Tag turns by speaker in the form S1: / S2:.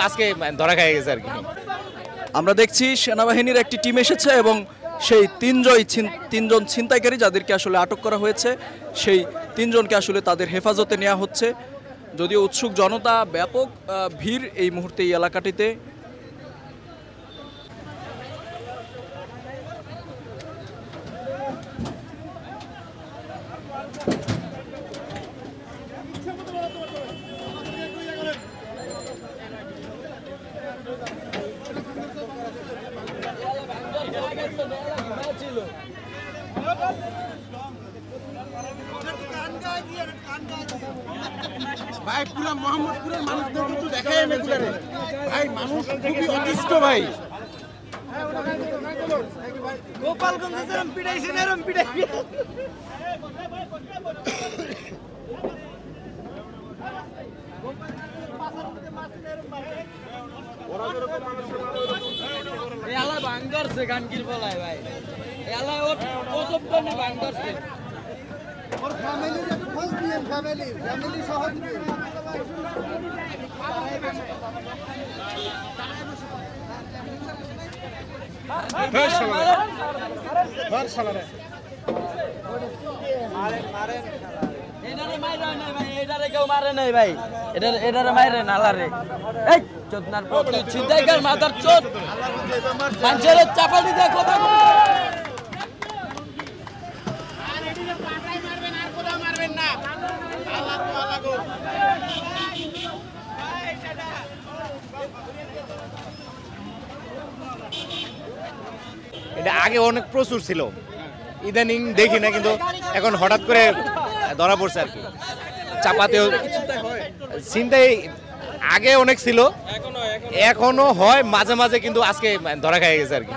S1: আজকে ধরা খেয়ে গেছে আর কি।
S2: আমরা দেখছি সেনাবাহিনীর একটি টিম এসেছে এবং সেই তিনজন ছিনতাইকারী যাদেরকে আসলে আটক করা হয়েছে সেই তিনজনকে আসলে তাদের হেফাজতে নেওয়া হচ্ছে। যদিও উৎসুক জনতা, ব্যাপক ভিড় এই মুহূর্তে এই এলাকাটিতে।
S3: ভাই পুরা মোহাম্মদপুরের মানুষদের কিন্তু দেখাই এগুলো ভাই, মানুষ খুবই অতিষ্ঠ ভাই। গোপালগঞ্জে যেরকম পিটাইছেন এরকম পিটাই।
S4: এলা ভাঙছে গানকির বলায় ভাই, এলা ওর প্রথমটা ভাঙছে।
S3: ওর ফ্যামিলির একটু খোঁজ নিয়েন, ফ্যামিলি সহ দিবেন।
S4: এটারে মাইরা নাই ভাই, এটারে কেউ মারে নাই ভাই, এটারে মাইরে নালারে। এই চোদনার পথে ছিনতাইকার মাথার চোদ মানুষের চাপাটি দিয়ে কথা বলে।
S1: এটা আগে অনেক প্রচুর ছিল, ইদানিং দেখি না, কিন্তু এখন হঠাৎ করে ধরা পড়ছে আর কি। চাপাতেও চিন্তাই আগে অনেক ছিল, এখনো হয় মাঝে মাঝে, কিন্তু আজকে ধরা খেয়ে গেছে আর কি।